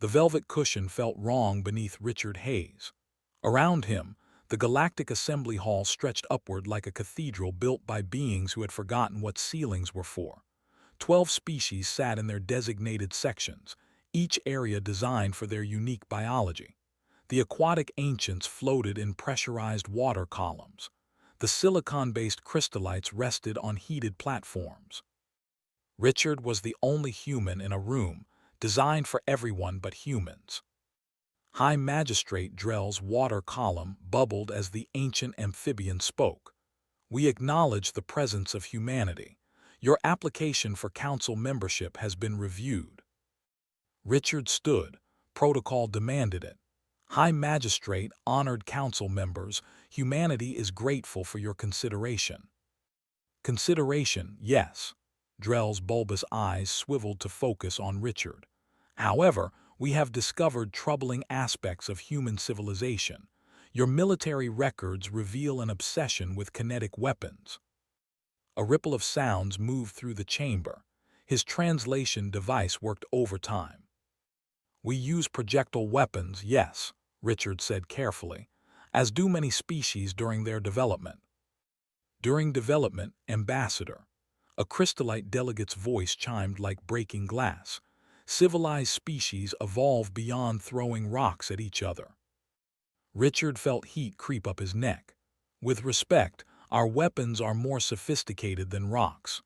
The velvet cushion felt wrong beneath Richard Hayes. Around him, the Galactic Assembly Hall stretched upward like a cathedral built by beings who had forgotten what ceilings were for. 12 species sat in their designated sections, each area designed for their unique biology. The aquatic ancients floated in pressurized water columns. The silicon-based crystallites rested on heated platforms. Richard was the only human in a room designed for everyone but humans. High Magistrate Drell's water column bubbled as the ancient amphibian spoke. "We acknowledge the presence of humanity. Your application for council membership has been reviewed." Richard stood. Protocol demanded it. "High Magistrate, honored council members, humanity is grateful for your consideration." Consideration, yes. Drell's bulbous eyes swiveled to focus on Richard. "However, we have discovered troubling aspects of human civilization. Your military records reveal an obsession with kinetic weapons." A ripple of sounds moved through the chamber. His translation device worked overtime. "We use projectile weapons, yes," Richard said carefully, "as do many species during their development." "During development, Ambassador." A crystallite delegate's voice chimed like breaking glass. "Civilized species evolve beyond throwing rocks at each other." Richard felt heat creep up his neck. "With respect, our weapons are more sophisticated than rocks."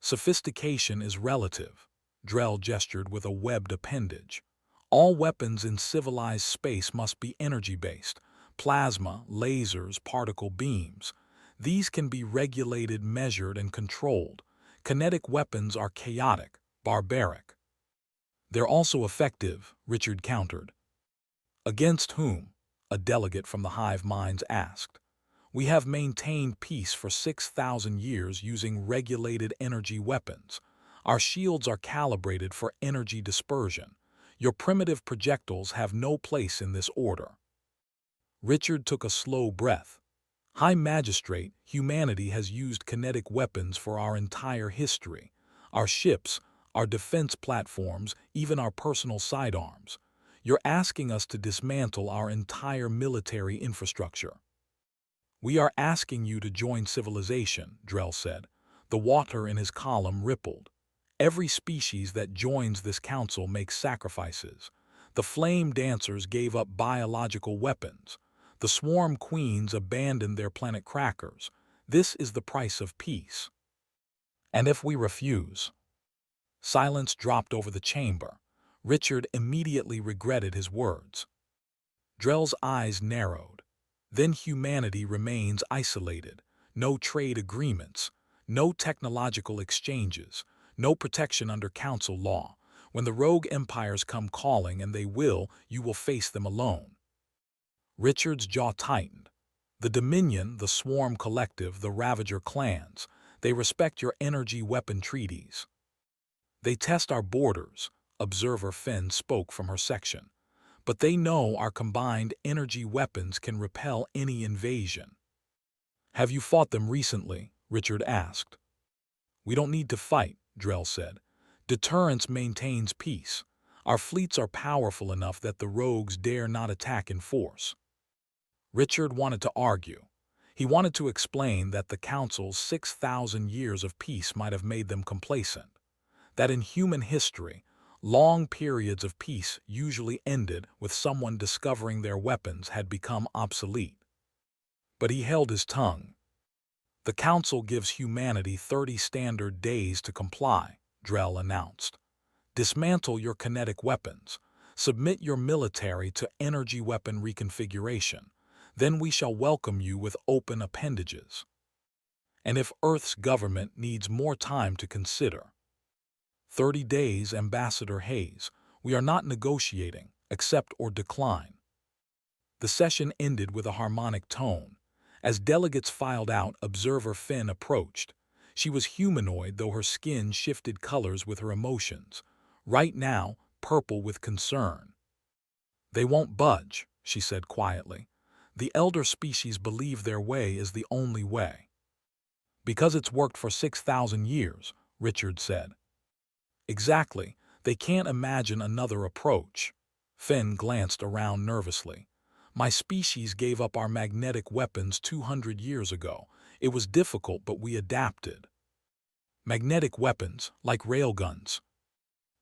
"Sophistication is relative." Drell gestured with a webbed appendage. "All weapons in civilized space must be energy-based. Plasma, lasers, particle beams. These can be regulated, measured, and controlled. Kinetic weapons are chaotic, barbaric." "They're also effective," Richard countered. "Against whom?" a delegate from the hive minds asked. "We have maintained peace for 6,000 years using regulated energy weapons. Our shields are calibrated for energy dispersion. Your primitive projectiles have no place in this order." Richard took a slow breath. "High Magistrate, humanity has used kinetic weapons for our entire history. Our ships, our defense platforms, even our personal sidearms. You're asking us to dismantle our entire military infrastructure." "We are asking you to join civilization," Drell said. The water in his column rippled. "Every species that joins this council makes sacrifices. The flame dancers gave up biological weapons. The swarm queens abandoned their planet crackers. This is the price of peace." "And if we refuse?" Silence dropped over the chamber. Richard immediately regretted his words. Drell's eyes narrowed. "Then humanity remains isolated. No trade agreements, no technological exchanges, no protection under council law. When the rogue empires come calling, and they will, you will face them alone." Richard's jaw tightened. "The Dominion, the Swarm Collective, the Ravager clans, they respect your energy weapon treaties." "They test our borders," Observer Finn spoke from her section. "But they know our combined energy weapons can repel any invasion." "Have you fought them recently?" Richard asked. "We don't need to fight," Drell said. "Deterrence maintains peace. Our fleets are powerful enough that the rogues dare not attack in force." Richard wanted to argue. He wanted to explain that the Council's 6,000 years of peace might have made them complacent. That in human history, long periods of peace usually ended with someone discovering their weapons had become obsolete. But he held his tongue. "The Council gives humanity 30 standard days to comply," Drell announced. "Dismantle your kinetic weapons. Submit your military to energy weapon reconfiguration. Then we shall welcome you with open appendages. And if Earth's government needs more time to consider." 30 days, Ambassador Hayes. "We are not negotiating. Accept or decline." The session ended with a harmonic tone. As delegates filed out, Observer Finn approached. She was humanoid, though her skin shifted colors with her emotions. Right now, purple with concern. "They won't budge," she said quietly. "The elder species believe their way is the only way." "Because it's worked for 6,000 years," Richard said. "Exactly. They can't imagine another approach. Fenn glanced around nervously. My species gave up our magnetic weapons 200 years ago. It was difficult, but we adapted. Magnetic weapons, like railguns.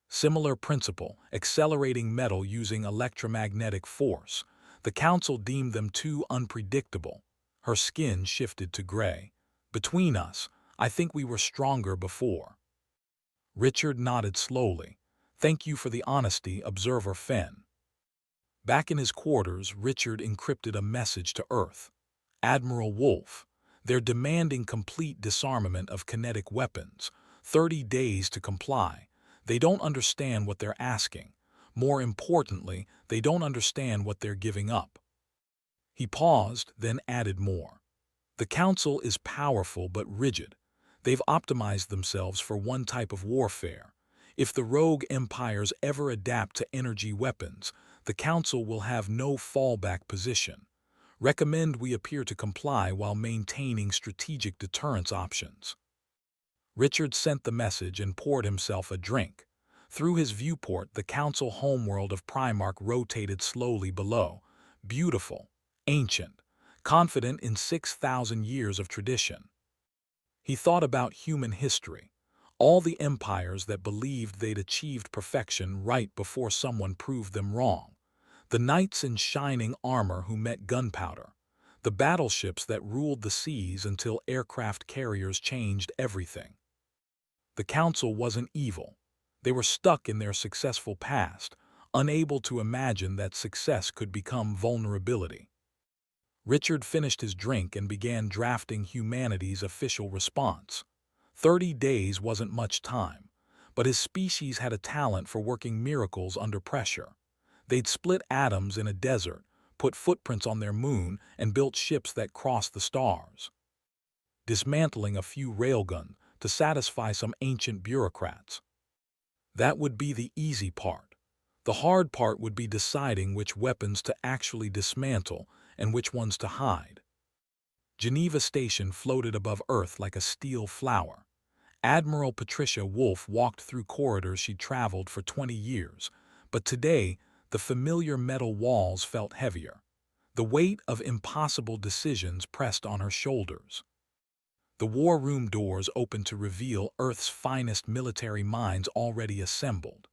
Similar principle, accelerating metal using electromagnetic force. The council deemed them too unpredictable. Her skin shifted to gray. Between us, I think we were stronger before. Richard nodded slowly. Thank you for the honesty, Observer Fenn. Back in his quarters, Richard encrypted a message to Earth. Admiral Wolf, they're demanding complete disarmament of kinetic weapons. 30 days to comply. They don't understand what they're asking. More importantly, they don't understand what they're giving up. He paused, then added more. The Council is powerful but rigid. They've optimized themselves for one type of warfare. If the rogue empires ever adapt to energy weapons, the Council will have no fallback position. Recommend we appear to comply while maintaining strategic deterrence options. Richard sent the message and poured himself a drink. Through his viewport, the Council homeworld of Primarch rotated slowly below. Beautiful, ancient, confident in 6,000 years of tradition. He thought about human history. All the empires that believed they'd achieved perfection right before someone proved them wrong. The knights in shining armor who met gunpowder. The battleships that ruled the seas until aircraft carriers changed everything. The Council wasn't evil. They were stuck in their successful past, unable to imagine that success could become vulnerability. Richard finished his drink and began drafting humanity's official response. 30 days wasn't much time, but his species had a talent for working miracles under pressure. They'd split atoms in a desert, put footprints on their moon, and built ships that crossed the stars. Dismantling a few railguns to satisfy some ancient bureaucrats. That would be the easy part. The hard part would be deciding which weapons to actually dismantle and which ones to hide. Geneva Station floated above Earth like a steel flower. Admiral Patricia Wolfe walked through corridors she'd traveled for 20 years, but today the familiar metal walls felt heavier. The weight of impossible decisions pressed on her shoulders. The war room doors opened to reveal Earth's finest military minds already assembled.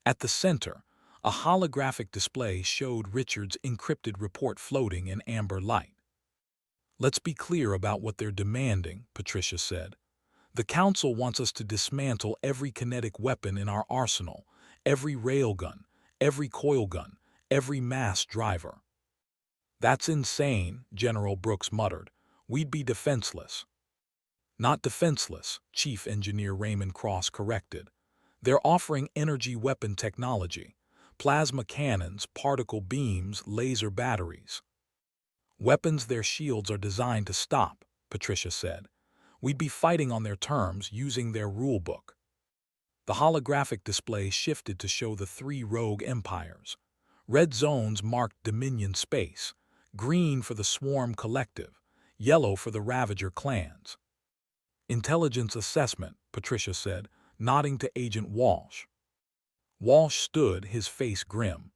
At the center, a holographic display showed Richard's encrypted report floating in amber light. Let's be clear about what they're demanding, Patricia said. The Council wants us to dismantle every kinetic weapon in our arsenal, every railgun, every coilgun, every mass driver. That's insane, General Brooks muttered. We'd be defenseless. Not defenseless, Chief Engineer Raymond Cross corrected. They're offering energy weapon technology, plasma cannons, particle beams, laser batteries. Weapons their shields are designed to stop, Patricia said. We'd be fighting on their terms, using their rulebook. The holographic display shifted to show the 3 rogue empires. Red zones marked Dominion space, green for the Swarm Collective, yellow for the Ravager clans. Intelligence assessment, Patricia said, nodding to Agent Walsh. Walsh stood, his face grim.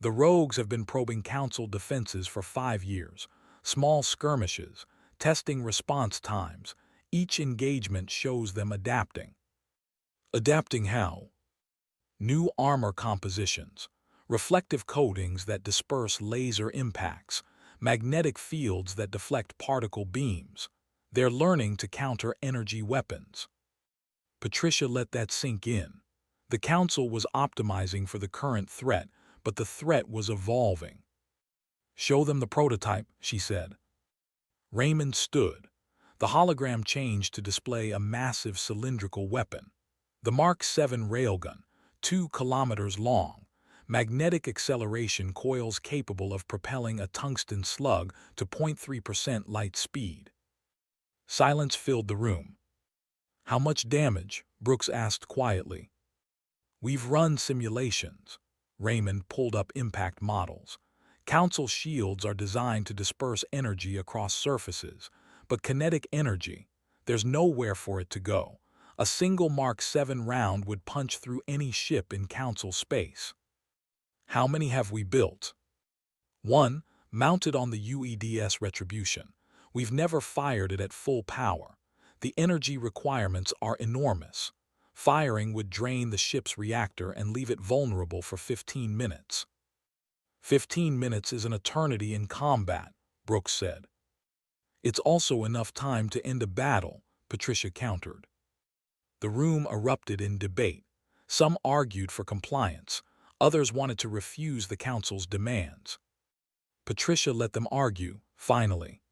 The rogues have been probing Council defenses for 5 years. Small skirmishes, testing response times. Each engagement shows them adapting. Adapting how? New armor compositions, reflective coatings that disperse laser impacts, magnetic fields that deflect particle beams. They're learning to counter energy weapons. Patricia let that sink in. The Council was optimizing for the current threat, but the threat was evolving. Show them the prototype, she said. Raymond stood. The hologram changed to display a massive cylindrical weapon. The Mark 7 railgun, 2 kilometers long, magnetic acceleration coils capable of propelling a tungsten slug to 0.3% light speed. Silence filled the room. How much damage? Brooks asked quietly. We've run simulations. Raymond pulled up impact models. Council shields are designed to disperse energy across surfaces, but kinetic energy, there's nowhere for it to go. A single Mark 7 round would punch through any ship in Council space. How many have we built? 1. Mounted on the UEDS Retribution. We've never fired it at full power. The energy requirements are enormous. Firing would drain the ship's reactor and leave it vulnerable for 15 minutes. 15 minutes is an eternity in combat, Brooks said. It's also enough time to end a battle, Patricia countered. The room erupted in debate. Some argued for compliance. Others wanted to refuse the Council's demands. Patricia let them argue, finally.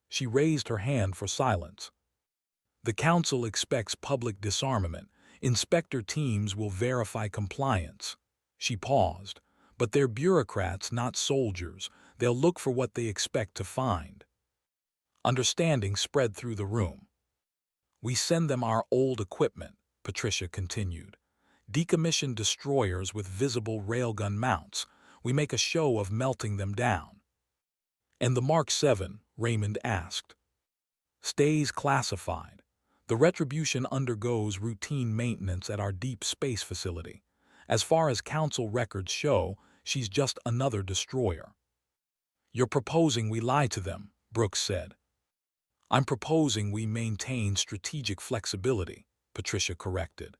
She raised her hand for silence. The Council expects public disarmament. Inspector teams will verify compliance. She paused. But they're bureaucrats, not soldiers. They'll look for what they expect to find. Understanding spread through the room. We send them our old equipment, Patricia continued. Decommissioned destroyers with visible railgun mounts. We make a show of melting them down. And the Mark 7, Raymond asked. Stays classified. The Retribution undergoes routine maintenance at our deep space facility. As far as Council records show, she's just another destroyer. You're proposing we lie to them, Brooks said. I'm proposing we maintain strategic flexibility, Patricia corrected.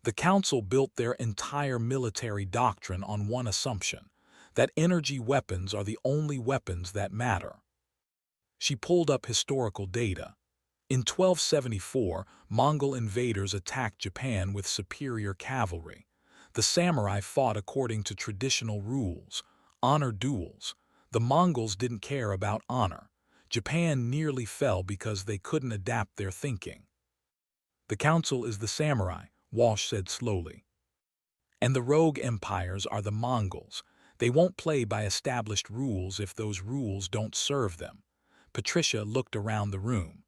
The Council built their entire military doctrine on one assumption, that energy weapons are the only weapons that matter. She pulled up historical data. In 1274, Mongol invaders attacked Japan with superior cavalry. The samurai fought according to traditional rules, honor duels. The Mongols didn't care about honor. Japan nearly fell because they couldn't adapt their thinking. The Council is the samurai, Walsh said slowly. And the rogue empires are the Mongols. They won't play by established rules if those rules don't serve them. Patricia looked around the room.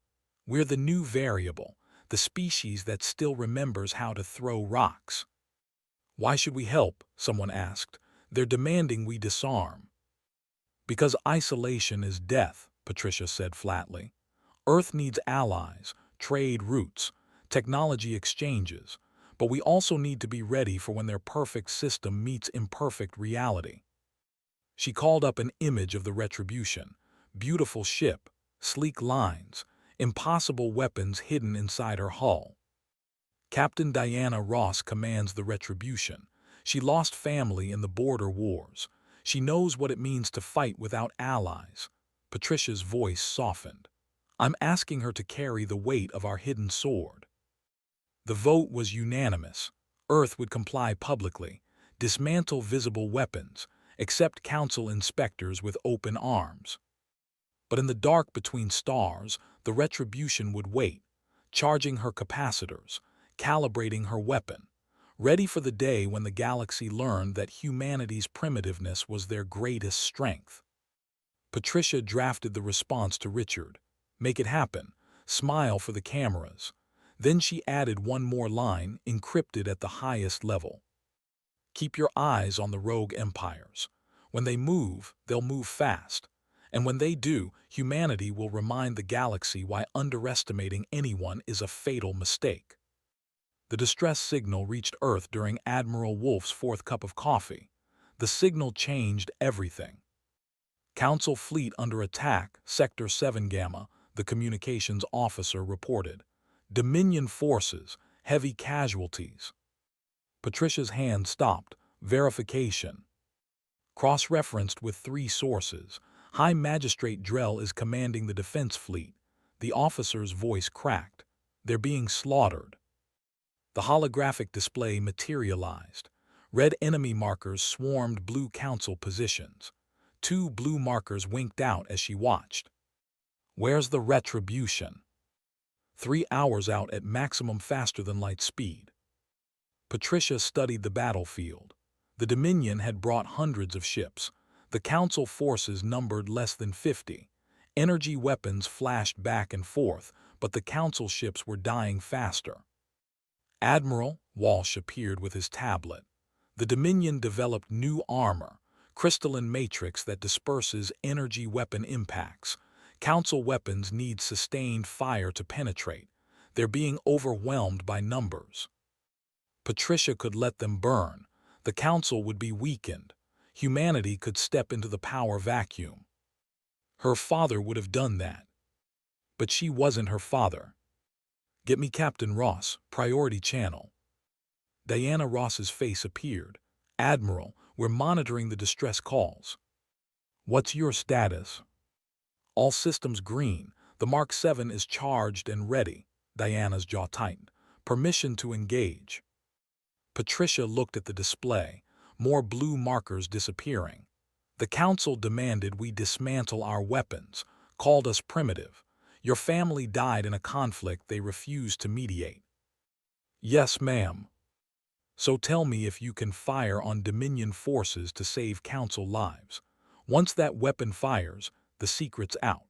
We're the new variable, the species that still remembers how to throw rocks. Why should we help? Someone asked. They're demanding we disarm. Because isolation is death, Patricia said flatly. Earth needs allies, trade routes, technology exchanges, but we also need to be ready for when their perfect system meets imperfect reality. She called up an image of the Retribution. Beautiful ship, sleek lines, impossible weapons hidden inside her hull. Captain Diana Ross commands the Retribution. She lost family in the border wars. She knows what it means to fight without allies. Patricia's voice softened. I'm asking her to carry the weight of our hidden sword. The vote was unanimous. Earth would comply publicly, dismantle visible weapons, accept Council inspectors with open arms. But in the dark between stars, the Retribution would wait, charging her capacitors, calibrating her weapon, ready for the day when the galaxy learned that humanity's primitiveness was their greatest strength. Patricia drafted the response to Richard. Make it happen. Smile for the cameras. Then she added one more line, encrypted at the highest level. Keep your eyes on the rogue empires. When they move, they'll move fast. And when they do, humanity will remind the galaxy why underestimating anyone is a fatal mistake. The distress signal reached Earth during Admiral Wolf's fourth cup of coffee. The signal changed everything. Council fleet under attack, Sector 7 Gamma, the communications officer reported. Dominion forces, heavy casualties. Patricia's hand stopped. Verification. Cross-referenced with 3 sources. High Magistrate Drell is commanding the defense fleet. The officer's voice cracked. They're being slaughtered. The holographic display materialized. Red enemy markers swarmed blue Council positions. 2 blue markers winked out as she watched. Where's the Retribution? 3 hours out at maximum faster-than-light speed. Patricia studied the battlefield. The Dominion had brought hundreds of ships. The Council forces numbered less than 50. Energy weapons flashed back and forth, but the Council ships were dying faster. Admiral, Walsh appeared with his tablet. The Dominion developed new armor, crystalline matrix that disperses energy weapon impacts. Council weapons need sustained fire to penetrate. They're being overwhelmed by numbers. Patricia could let them burn. The council would be weakened. Humanity could step into the power vacuum. Her father would have done that. But she wasn't her father. Get me Captain Ross, Priority Channel. Diana Ross's face appeared. Admiral, we're monitoring the distress calls. What's your status? All systems green. The Mark 7 is charged and ready. Diana's jaw tightened. Permission to engage. Patricia looked at the display. More blue markers disappearing. The council demanded we dismantle our weapons, called us primitive. Your family died in a conflict they refused to mediate. Yes, ma'am. So tell me if you can fire on Dominion forces to save council lives. Once that weapon fires, the secret's out.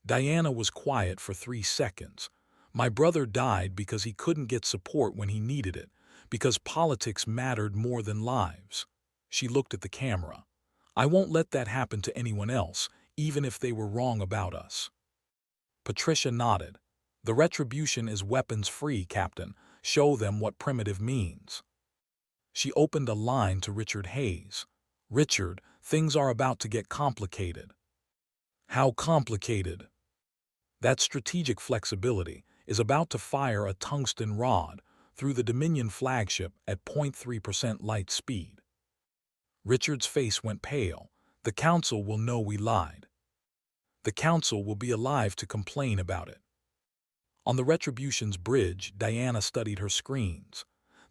Diana was quiet for 3 seconds. My brother died because he couldn't get support when he needed it, because politics mattered more than lives. She looked at the camera. I won't let that happen to anyone else, even if they were wrong about us. Patricia nodded. The retribution is weapons-free, Captain. Show them what primitive means. She opened a line to Richard Hayes. Richard, things are about to get complicated. How complicated? That strategic flexibility is about to fire a tungsten rod through the Dominion flagship at 0.3% light speed. Richard's face went pale. The council will know we lied. The council will be alive to complain about it. On the Retribution's bridge, Diana studied her screens.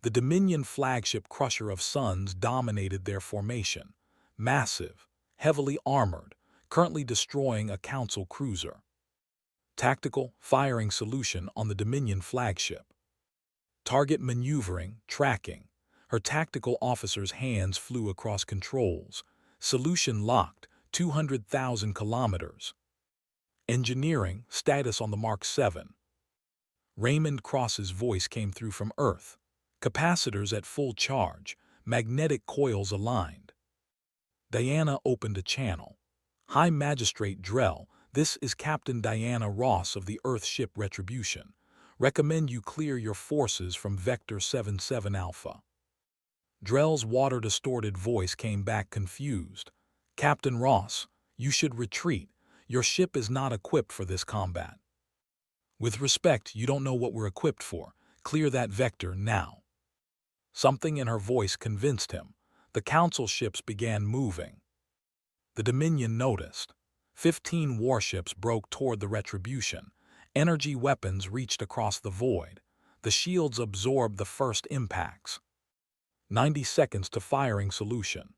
The Dominion flagship Crusher of Suns dominated their formation. Massive, heavily armored, currently destroying a council cruiser. Tactical firing solution on the Dominion flagship. Target maneuvering, tracking. Her tactical officer's hands flew across controls. Solution locked, 200,000 kilometers. Engineering, status on the Mark 7. Raymond Cross's voice came through from Earth. Capacitors at full charge, magnetic coils aligned. Diana opened a channel. High Magistrate Drell, this is Captain Diana Ross of the Earth ship Retribution. Recommend you clear your forces from Vector 77 Alpha. Drell's water-distorted voice came back confused. Captain Ross, you should retreat. Your ship is not equipped for this combat. With respect, you don't know what we're equipped for. Clear that vector now. Something in her voice convinced him. The council ships began moving. The Dominion noticed. 15 warships broke toward the Retribution. Energy weapons reached across the void. The shields absorbed the first impacts. 90 seconds to firing solution.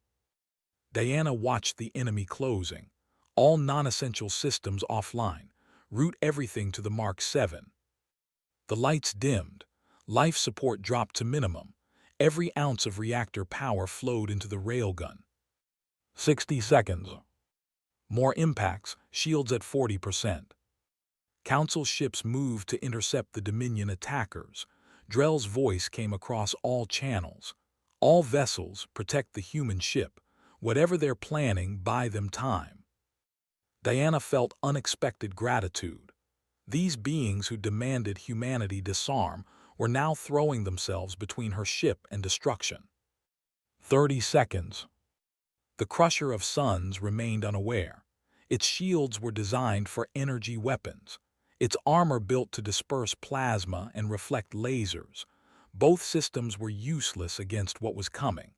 Diana watched the enemy closing. All non-essential systems offline. Route everything to the Mark 7. The lights dimmed. Life support dropped to minimum. Every ounce of reactor power flowed into the railgun. 60 seconds. More impacts, shields at 40%. Council ships moved to intercept the Dominion attackers. Drell's voice came across all channels. All vessels protect the human ship. Whatever they're planning, buy them time. Diana felt unexpected gratitude. These beings who demanded humanity disarm were now throwing themselves between her ship and destruction. 30 seconds. The Crusher of Suns remained unaware. Its shields were designed for energy weapons. Its armor built to disperse plasma and reflect lasers. Both systems were useless against what was coming.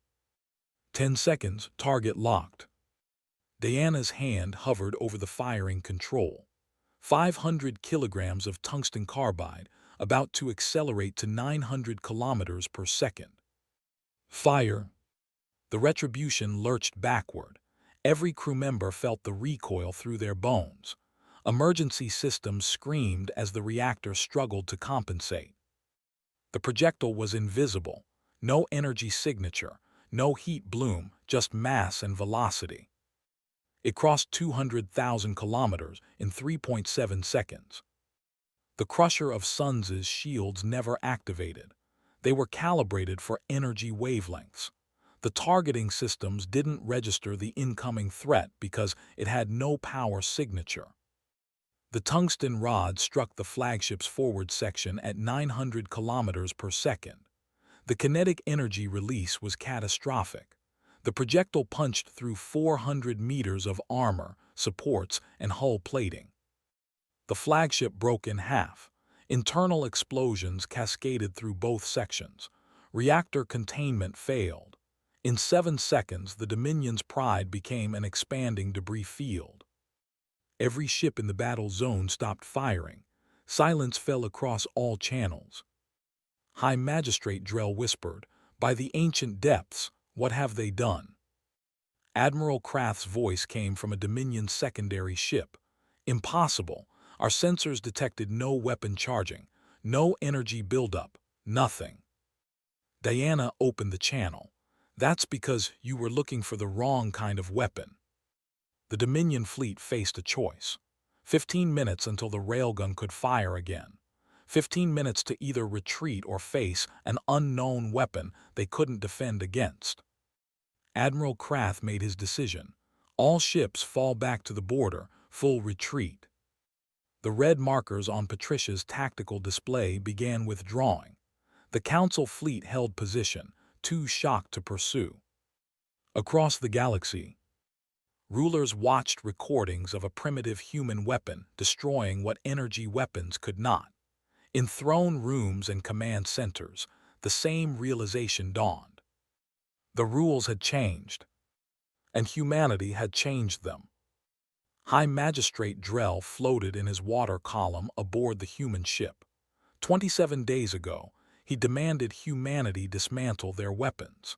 10 seconds, target locked. Diana's hand hovered over the firing control. 500 kilograms of tungsten carbide, about to accelerate to 900 kilometers per second. Fire! The Retribution lurched backward. Every crew member felt the recoil through their bones. Emergency systems screamed as the reactor struggled to compensate. The projectile was invisible. No energy signature, no heat bloom, just mass and velocity. It crossed 200,000 kilometers in 3.7 seconds. The Crusher of Suns' shields never activated. They were calibrated for energy wavelengths. The targeting systems didn't register the incoming threat because it had no power signature. The tungsten rod struck the flagship's forward section at 900 kilometers per second. The kinetic energy release was catastrophic. The projectile punched through 400 meters of armor, supports, and hull plating. The flagship broke in half. Internal explosions cascaded through both sections. Reactor containment failed. In 7 seconds, the Dominion's pride became an expanding debris field. Every ship in the battle zone stopped firing. Silence fell across all channels. High Magistrate Drell whispered, "By the ancient depths, what have they done?" Admiral Krath's voice came from a Dominion secondary ship. "Impossible. Our sensors detected no weapon charging, no energy buildup, nothing." Diana opened the channel. "That's because you were looking for the wrong kind of weapon." The Dominion fleet faced a choice. 15 minutes until the railgun could fire again. 15 minutes to either retreat or face an unknown weapon they couldn't defend against. Admiral Krath made his decision. All ships fall back to the border, full retreat. The red markers on Patricia's tactical display began withdrawing. The Council fleet held position, too shocked to pursue. Across the galaxy, rulers watched recordings of a primitive human weapon destroying what energy weapons could not. In throne rooms and command centers, the same realization dawned. The rules had changed, and humanity had changed them. High Magistrate Drell floated in his water column aboard the human ship. 27 days ago, he demanded humanity dismantle their weapons.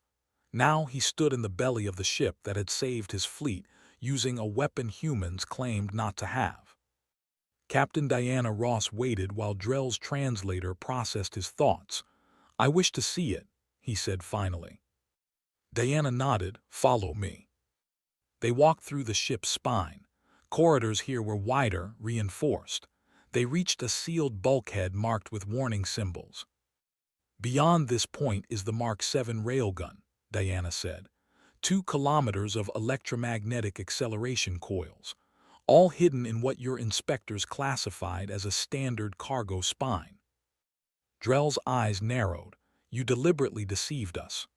Now he stood in the belly of the ship that had saved his fleet, using a weapon humans claimed not to have. Captain Diana Ross waited while Drell's translator processed his thoughts. "I wish to see it," he said finally. Diana nodded. "Follow me." They walked through the ship's spine. Corridors here were wider, reinforced. They reached a sealed bulkhead marked with warning symbols. "Beyond this point is the Mark 7 railgun," Diana said. 2 kilometers of electromagnetic acceleration coils, all hidden in what your inspectors classified as a standard cargo spine. Drell's eyes narrowed. "You deliberately deceived us."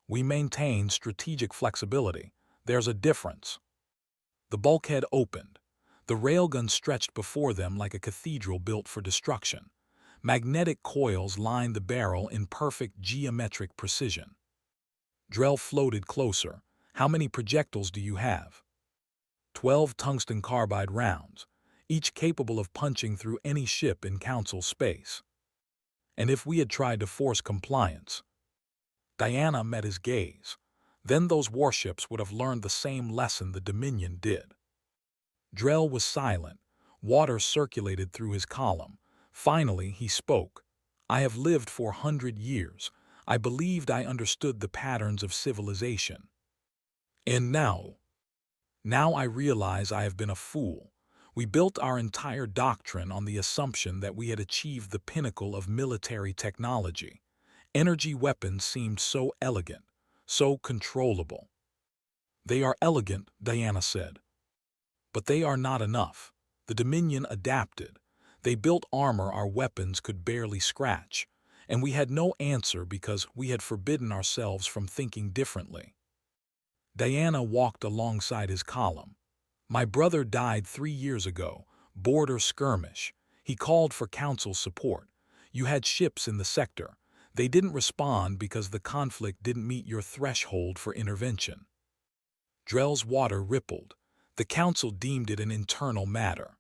"We maintain strategic flexibility. There's a difference." The bulkhead opened. The railgun stretched before them like a cathedral built for destruction. Magnetic coils lined the barrel in perfect geometric precision. Drell floated closer. "How many projectiles do you have?" 12 tungsten carbide rounds, each capable of punching through any ship in Council space. "And if we had tried to force compliance?" Diana met his gaze. "Then those warships would have learned the same lesson the Dominion did." Drell was silent. Water circulated through his column. Finally, he spoke. "I have lived for 100 years. I believed I understood the patterns of civilization. And now I realize I have been a fool. We built our entire doctrine on the assumption that we had achieved the pinnacle of military technology. Energy weapons seemed so elegant, so controllable." "They are elegant," Diana said. "But they are not enough. The Dominion adapted. They built armor our weapons could barely scratch, and we had no answer because we had forbidden ourselves from thinking differently." Diana walked alongside his column. "My brother died 3 years ago, border skirmish. He called for Council support. You had ships in the sector. They didn't respond because the conflict didn't meet your threshold for intervention." Drell's water rippled. "The Council deemed it an internal matter."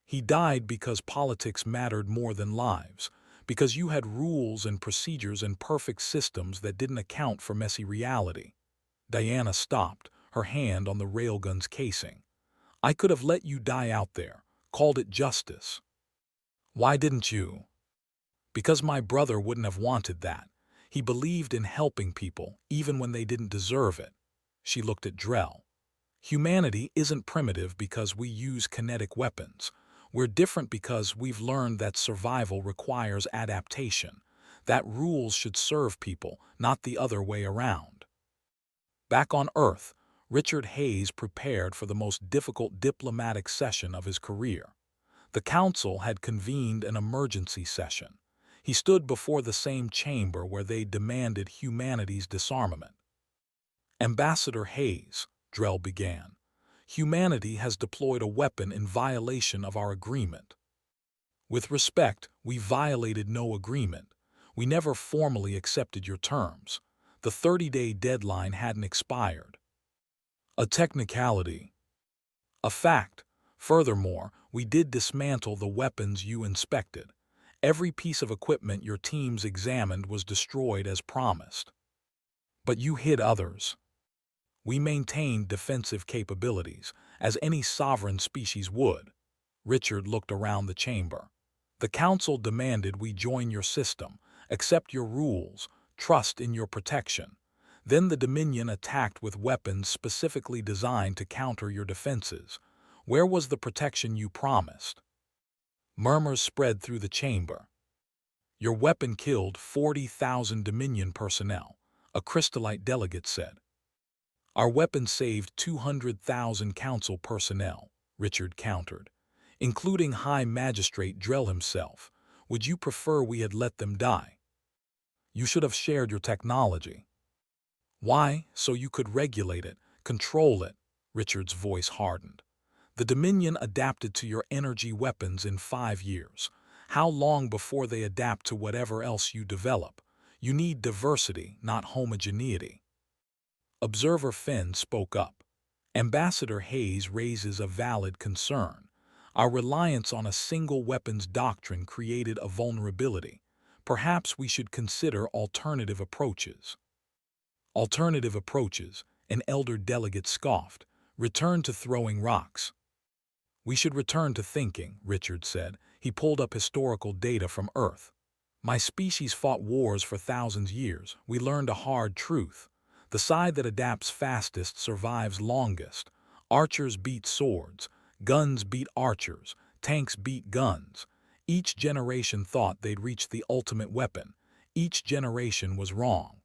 "He died because politics mattered more than lives, because you had rules and procedures and perfect systems that didn't account for messy reality." Diana stopped, her hand on the railgun's casing. "I could have let you die out there, called it justice." "Why didn't you?" "Because my brother wouldn't have wanted that. He believed in helping people, even when they didn't deserve it." She looked at Drell. "Humanity isn't primitive because we use kinetic weapons. We're different because we've learned that survival requires adaptation, that rules should serve people, not the other way around." Back on Earth, Richard Hayes prepared for the most difficult diplomatic session of his career. The council had convened an emergency session. He stood before the same chamber where they demanded humanity's disarmament. Ambassador Hayes, Drell began, humanity has deployed a weapon in violation of our agreement. With respect, we violated no agreement. We never formally accepted your terms. The 30-day deadline hadn't expired. A technicality. A fact. Furthermore, we did dismantle the weapons you inspected. Every piece of equipment your teams examined was destroyed as promised. But you hid others. We maintained defensive capabilities, as any sovereign species would. Richard looked around the chamber. The council demanded we join your system, accept your rules, trust in your protection. Then the Dominion attacked with weapons specifically designed to counter your defenses. Where was the protection you promised? Murmurs spread through the chamber. Your weapon killed 40,000 Dominion personnel, a Crystallite delegate said. Our weapon saved 200,000 council personnel, Richard countered, including High Magistrate Drell himself. Would you prefer we had let them die? You should have shared your technology. Why? So you could regulate it, control it. Richard's voice hardened. The Dominion adapted to your energy weapons in 5 years. How long before they adapt to whatever else you develop? You need diversity, not homogeneity. Observer Finn spoke up. Ambassador Hayes raises a valid concern. Our reliance on a single weapons doctrine created a vulnerability. Perhaps we should consider alternative approaches. Alternative approaches, an elder delegate scoffed. Return to throwing rocks. We should return to thinking, Richard said. He pulled up historical data from Earth. My species fought wars for thousands of years. We learned a hard truth. The side that adapts fastest survives longest. Archers beat swords. Guns beat archers. Tanks beat guns. Each generation thought they'd reached the ultimate weapon. Each generation was wrong.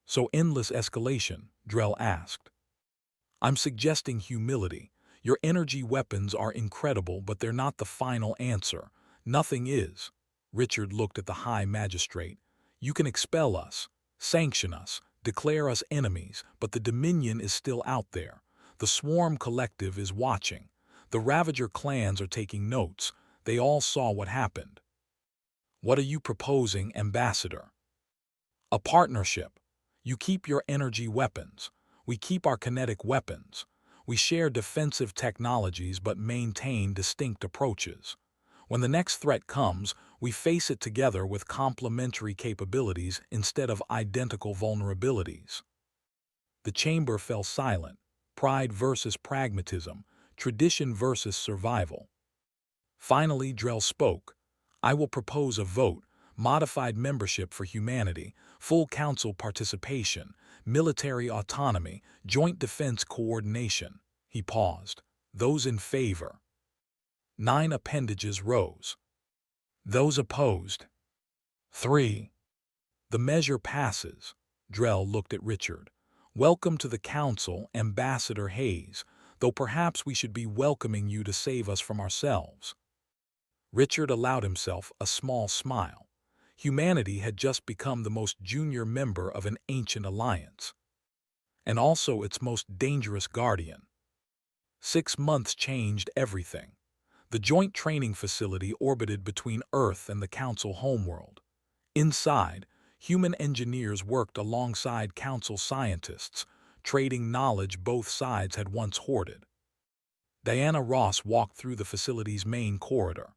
So endless escalation, Drell asked. I'm suggesting humility. Your energy weapons are incredible, but they're not the final answer. Nothing is. Richard looked at the High Magistrate. You can expel us, sanction us, declare us enemies, but the Dominion is still out there. The Swarm Collective is watching. The Ravager clans are taking notes. They all saw what happened. What are you proposing, Ambassador? A partnership. You keep your energy weapons. We keep our kinetic weapons. We share defensive technologies but maintain distinct approaches. When the next threat comes, we face it together with complementary capabilities instead of identical vulnerabilities. The chamber fell silent. Pride versus pragmatism, tradition versus survival. Finally, Drell spoke. I will propose a vote, modified membership for humanity, full council participation, military autonomy, joint defense coordination. He paused. Those in favor. 9 appendages rose. Those opposed. 3. The measure passes. Drell looked at Richard. Welcome to the council, Ambassador Hayes, though perhaps we should be welcoming you to save us from ourselves. Richard allowed himself a small smile. Humanity had just become the most junior member of an ancient alliance, and also its most dangerous guardian. 6 months changed everything. The joint training facility orbited between Earth and the Council homeworld. Inside, human engineers worked alongside Council scientists, trading knowledge both sides had once hoarded. Diana Ross walked through the facility's main corridor.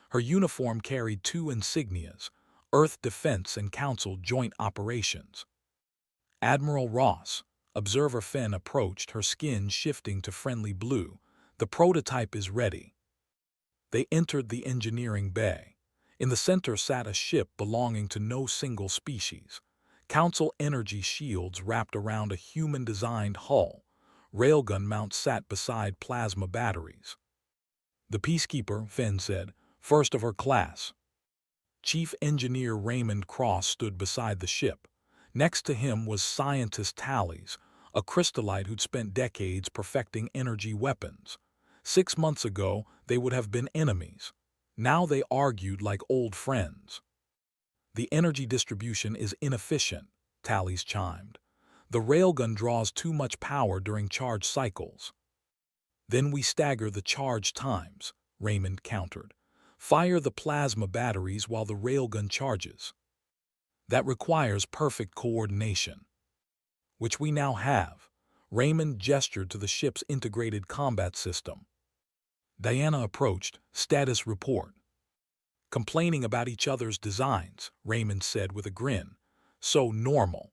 Her uniform carried 2 insignias, Earth Defense and Council Joint Operations. Admiral Ross, Observer Finn approached, her skin shifting to friendly blue. The prototype is ready. They entered the engineering bay. In the center sat a ship belonging to no single species. Council energy shields wrapped around a human-designed hull. Railgun mounts sat beside plasma batteries. The Peacekeeper, Finn said, first of her class. Chief Engineer Raymond Cross stood beside the ship. Next to him was Scientist Tallies, a crystallite who'd spent decades perfecting energy weapons. 6 months ago, they would have been enemies. Now they argued like old friends. The energy distribution is inefficient, Tallies chimed. The railgun draws too much power during charge cycles. Then we stagger the charge times, Raymond countered. Fire the plasma batteries while the railgun charges. That requires perfect coordination. Which we now have. Raymond gestured to the ship's integrated combat system. Diana approached. Status report. Complaining about each other's designs, Raymond said with a grin. So normal.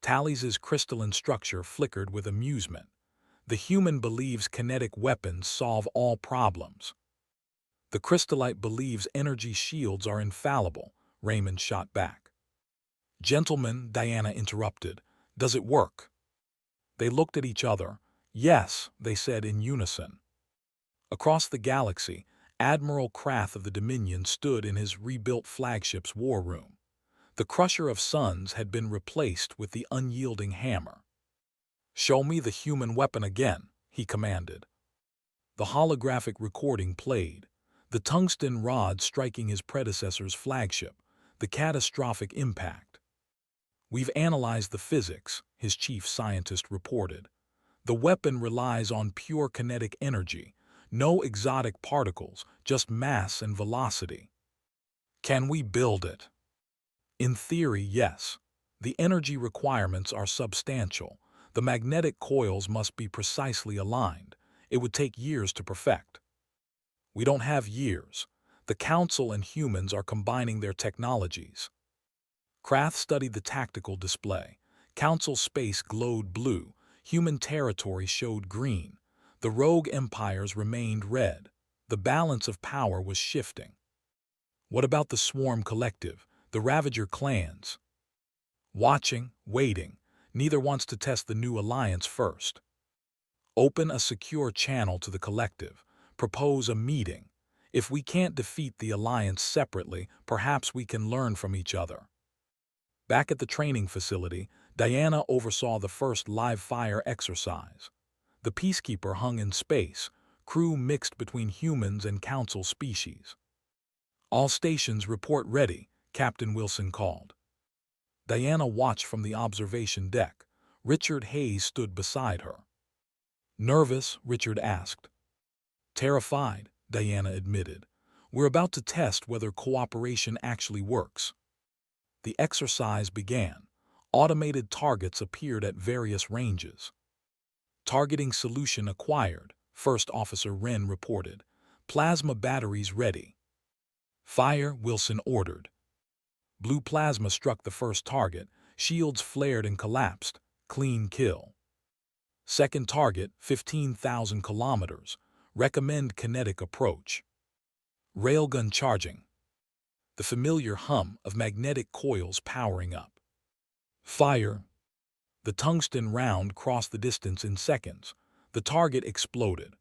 Tallies' crystalline structure flickered with amusement. The human believes kinetic weapons solve all problems. The crystallite believes energy shields are infallible, Raymond shot back. Gentlemen, Diana interrupted. Does it work? They looked at each other. Yes, they said in unison. Across the galaxy, Admiral Krath of the Dominion stood in his rebuilt flagship's war room. The Crusher of Suns had been replaced with the unyielding hammer. Show me the human weapon again, he commanded. The holographic recording played, the tungsten rod striking his predecessor's flagship, the catastrophic impact. We've analyzed the physics, his chief scientist reported. The weapon relies on pure kinetic energy, no exotic particles, just mass and velocity. Can we build it? In theory, yes. The energy requirements are substantial. The magnetic coils must be precisely aligned. It would take years to perfect. We don't have years. The Council and humans are combining their technologies. Krath studied the tactical display. Council space glowed blue. Human territory showed green. The rogue empires remained red. The balance of power was shifting. What about the Swarm Collective, the Ravager clans? Watching, waiting. Neither wants to test the new alliance first. Open a secure channel to the collective. Propose a meeting. If we can't defeat the alliance separately, perhaps we can learn from each other. Back at the training facility, Diana oversaw the first live-fire exercise. The Peacekeeper hung in space, crew mixed between humans and Council species. All stations report ready, Captain Wilson called. Diana watched from the observation deck. Richard Hayes stood beside her. Nervous, Richard asked. Terrified, Diana admitted. We're about to test whether cooperation actually works. The exercise began. Automated targets appeared at various ranges. Targeting solution acquired, First Officer Wren reported. Plasma batteries ready. Fire, Wilson ordered. Blue plasma struck the first target. Shields flared and collapsed. Clean kill. Second target, 15,000 kilometers. Recommend kinetic approach. Railgun charging. The familiar hum of magnetic coils powering up. Fire. The tungsten round crossed the distance in seconds. The target exploded.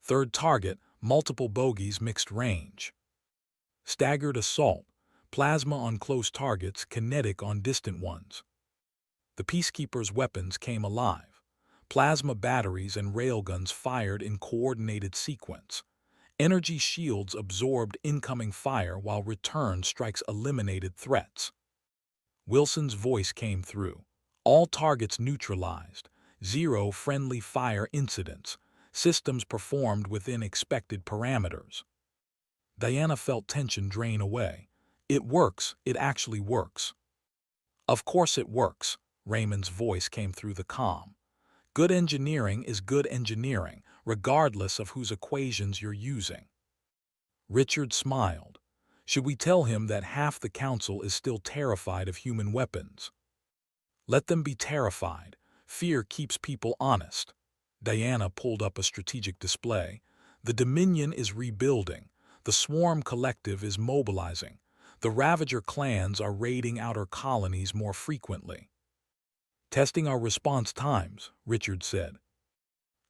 Third target, multiple bogies mixed range. Staggered assault. Plasma on close targets, kinetic on distant ones. The Peacekeeper's weapons came alive. Plasma batteries and railguns fired in coordinated sequence. Energy shields absorbed incoming fire while return strikes eliminated threats. Wilson's voice came through. All targets neutralized. 0 friendly fire incidents. Systems performed within expected parameters. Diana felt tension drain away. It works. It actually works. Of course it works, Raymond's voice came through the comm. Good engineering is good engineering, regardless of whose equations you're using. Richard smiled. Should we tell him that half the Council is still terrified of human weapons? Let them be terrified. Fear keeps people honest. Diana pulled up a strategic display. The Dominion is rebuilding. The Swarm Collective is mobilizing. The Ravager clans are raiding outer colonies more frequently. Testing our response times, Richard said.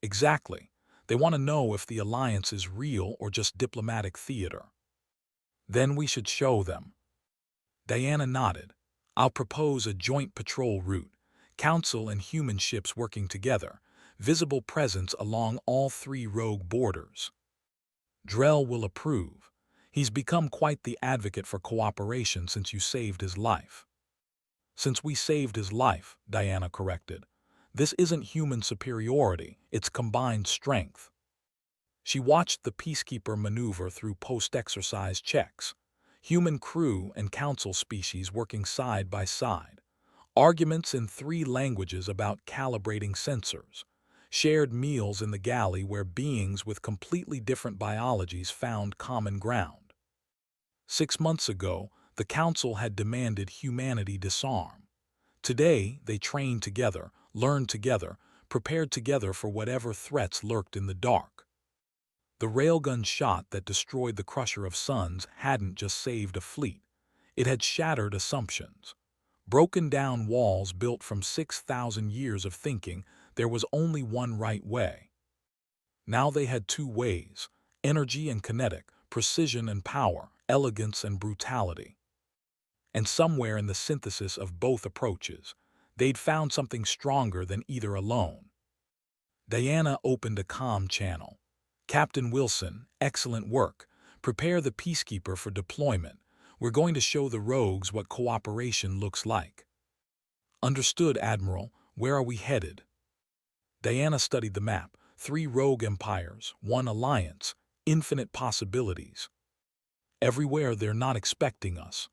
Exactly. They want to know if the alliance is real or just diplomatic theater. Then we should show them. Diana nodded. I'll propose a joint patrol route. council and human ships working together, visible presence along all three rogue borders. Drell will approve. He's become quite the advocate for cooperation since you saved his life. Since we saved his life, Diana corrected. This isn't human superiority, it's combined strength. She watched the peacekeeper maneuver through post-exercise checks, human crew and council species working side by side, arguments in three languages about calibrating sensors, shared meals in the galley where beings with completely different biologies found common ground. 6 months ago, the council had demanded humanity disarm. Today, they trained together, learned together, prepared together for whatever threats lurked in the dark. The railgun shot that destroyed the Crusher of Suns hadn't just saved a fleet. It had shattered assumptions. Broken down walls built from 6,000 years of thinking there was only one right way. Now they had two ways, energy and kinetic, precision and power, elegance and brutality. And somewhere in the synthesis of both approaches, they'd found something stronger than either alone. Diana opened a comm channel. Captain Wilson, excellent work. Prepare the peacekeeper for deployment. We're going to show the rogues what cooperation looks like. Understood, Admiral. Where are we headed? Diana studied the map. 3 rogue empires, 1 alliance, infinite possibilities. Everywhere they're not expecting us.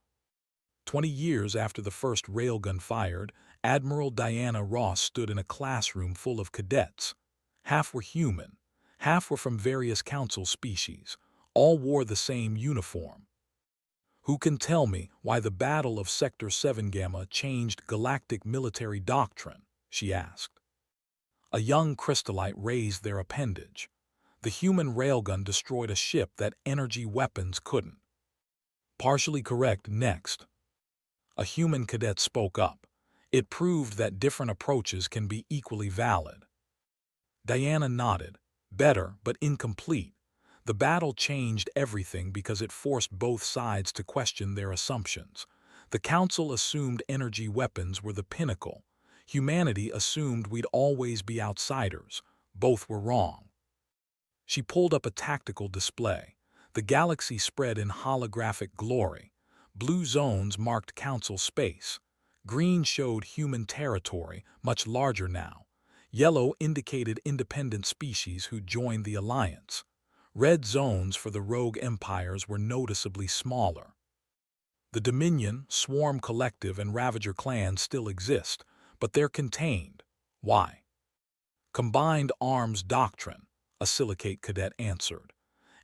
20 years after the first railgun fired, Admiral Diana Ross stood in a classroom full of cadets. Half were human, half were from various council species. All wore the same uniform. Who can tell me why the Battle of Sector 7 Gamma changed galactic military doctrine? She asked. A young crystallite raised their appendage. The human railgun destroyed a ship that energy weapons couldn't. Partially correct next. A human cadet spoke up. It proved that different approaches can be equally valid. Diana nodded. Better, but incomplete. The battle changed everything because it forced both sides to question their assumptions. The Council assumed energy weapons were the pinnacle. Humanity assumed we'd always be outsiders. Both were wrong. She pulled up a tactical display. The galaxy spread in holographic glory. Blue zones marked Council space. Green showed human territory, much larger now. Yellow indicated independent species who joined the alliance. Red zones for the rogue empires were noticeably smaller. The Dominion, Swarm Collective, and Ravager clans still exist, but they're contained. Why? Combined arms doctrine, a silicate cadet answered.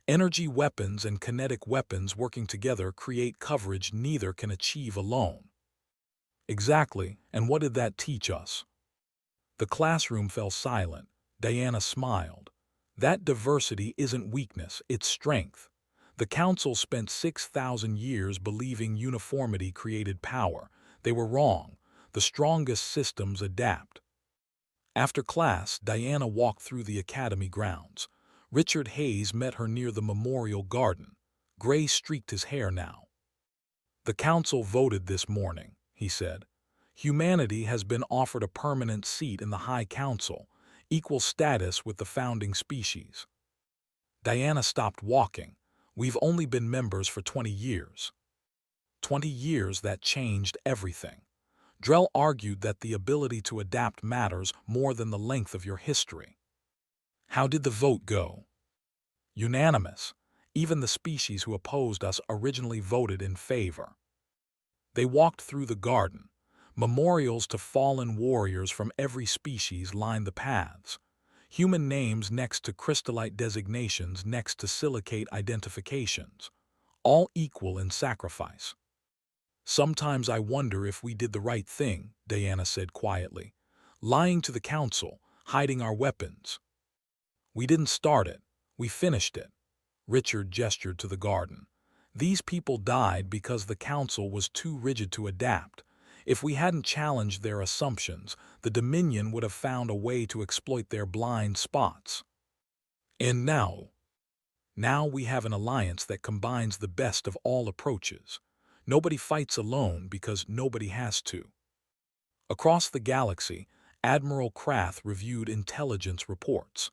Energy weapons and kinetic weapons working together create coverage neither can achieve alone. Exactly, and what did that teach us? The classroom fell silent. Diana smiled. That diversity isn't weakness, it's strength. The Council spent 6,000 years believing uniformity created power. They were wrong. The strongest systems adapt. After class, Diana walked through the academy grounds. Richard Hayes met her near the memorial garden. Gray streaked his hair now. The Council voted this morning, he said. Humanity has been offered a permanent seat in the High Council, equal status with the founding species. Diana stopped walking. We've only been members for 20 years. 20 years that changed everything. Drell argued that the ability to adapt matters more than the length of your history. How did the vote go? Unanimous. Even the species who opposed us originally voted in favor. They walked through the garden. Memorials to fallen warriors from every species lined the paths. Human names next to crystallite designations next to silicate identifications. All equal in sacrifice. Sometimes I wonder if we did the right thing, Diana said quietly. Lying to the Council, hiding our weapons. We didn't start it. We finished it. Richard gestured to the garden. These people died because the Council was too rigid to adapt. If we hadn't challenged their assumptions, the Dominion would have found a way to exploit their blind spots. And now we have an alliance that combines the best of all approaches. Nobody fights alone because nobody has to. Across the galaxy, Admiral Krath reviewed intelligence reports.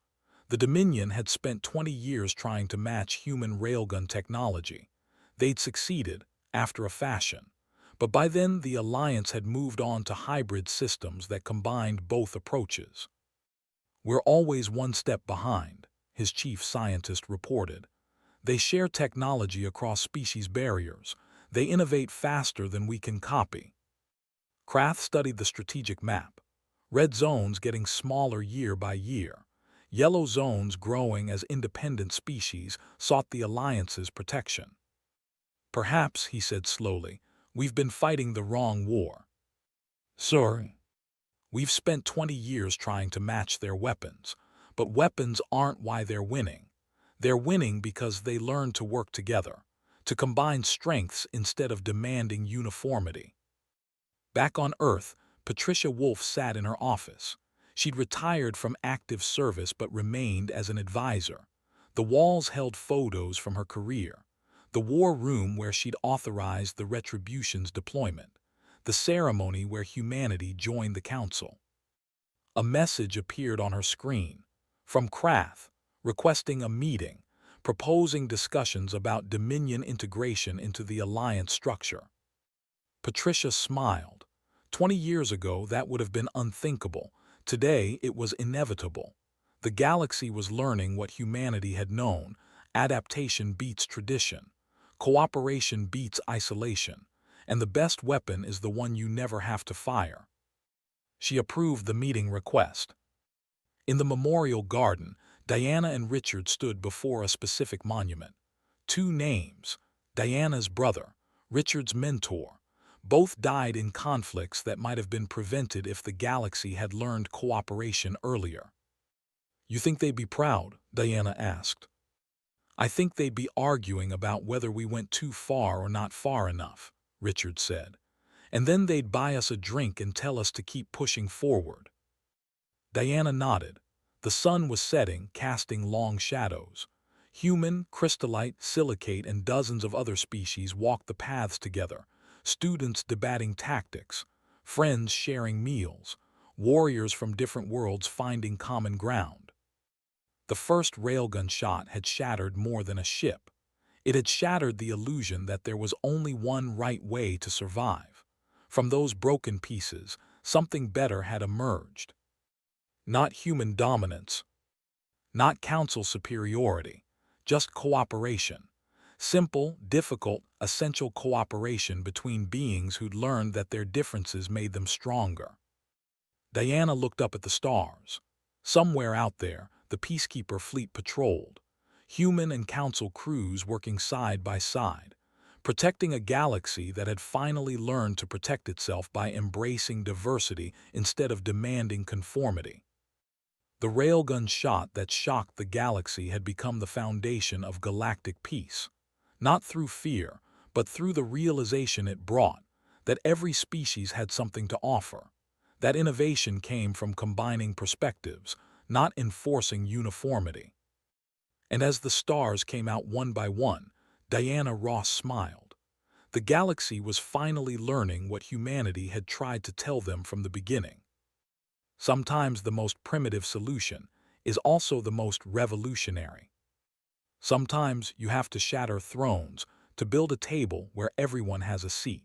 The Dominion had spent 20 years trying to match human railgun technology. They'd succeeded, after a fashion. But by then, the Alliance had moved on to hybrid systems that combined both approaches. "We're always one step behind," his chief scientist reported. "They share technology across species barriers. They innovate faster than we can copy." Krath studied the strategic map. Red zones getting smaller year by year. Yellow zones growing as independent species sought the Alliance's protection. "Perhaps," he said slowly, "we've been fighting the wrong war." "Sorry. We've spent 20 years trying to match their weapons, but weapons aren't why they're winning. They're winning because they learn to work together, to combine strengths instead of demanding uniformity." Back on Earth, Patricia Wolf sat in her office. She'd retired from active service but remained as an advisor. The walls held photos from her career. The war room where she'd authorized the Retribution's deployment. The ceremony where humanity joined the Council. A message appeared on her screen, from Krath, requesting a meeting, proposing discussions about Dominion integration into the Alliance structure. Patricia smiled. 20 years ago, that would have been unthinkable. Today, it was inevitable. The galaxy was learning what humanity had known: adaptation beats tradition. Cooperation beats isolation. And the best weapon is the one you never have to fire. She approved the meeting request. In the memorial garden, Diana and Richard stood before a specific monument. Two names: Diana's brother, Richard's mentor. Both died in conflicts that might have been prevented if the galaxy had learned cooperation earlier. "You think they'd be proud?" Diana asked. "I think they'd be arguing about whether we went too far or not far enough," Richard said. "And then they'd buy us a drink and tell us to keep pushing forward." Diana nodded. The sun was setting, casting long shadows. Human, crystallite, silicate, and dozens of other species walked the paths together, students debating tactics, friends sharing meals, warriors from different worlds finding common ground. The first railgun shot had shattered more than a ship. It had shattered the illusion that there was only one right way to survive. From those broken pieces, something better had emerged. Not human dominance, not council superiority, just cooperation. Simple, difficult, essential cooperation between beings who'd learned that their differences made them stronger. Diana looked up at the stars. Somewhere out there, the Peacekeeper fleet patrolled. Human and council crews working side by side, protecting a galaxy that had finally learned to protect itself by embracing diversity instead of demanding conformity. The railgun shot that shocked the galaxy had become the foundation of galactic peace. Not through fear, but through the realization it brought, that every species had something to offer. That innovation came from combining perspectives, not enforcing uniformity. And as the stars came out one by one, Diana Ross smiled. The galaxy was finally learning what humanity had tried to tell them from the beginning. Sometimes the most primitive solution is also the most revolutionary. Sometimes you have to shatter thrones to build a table where everyone has a seat.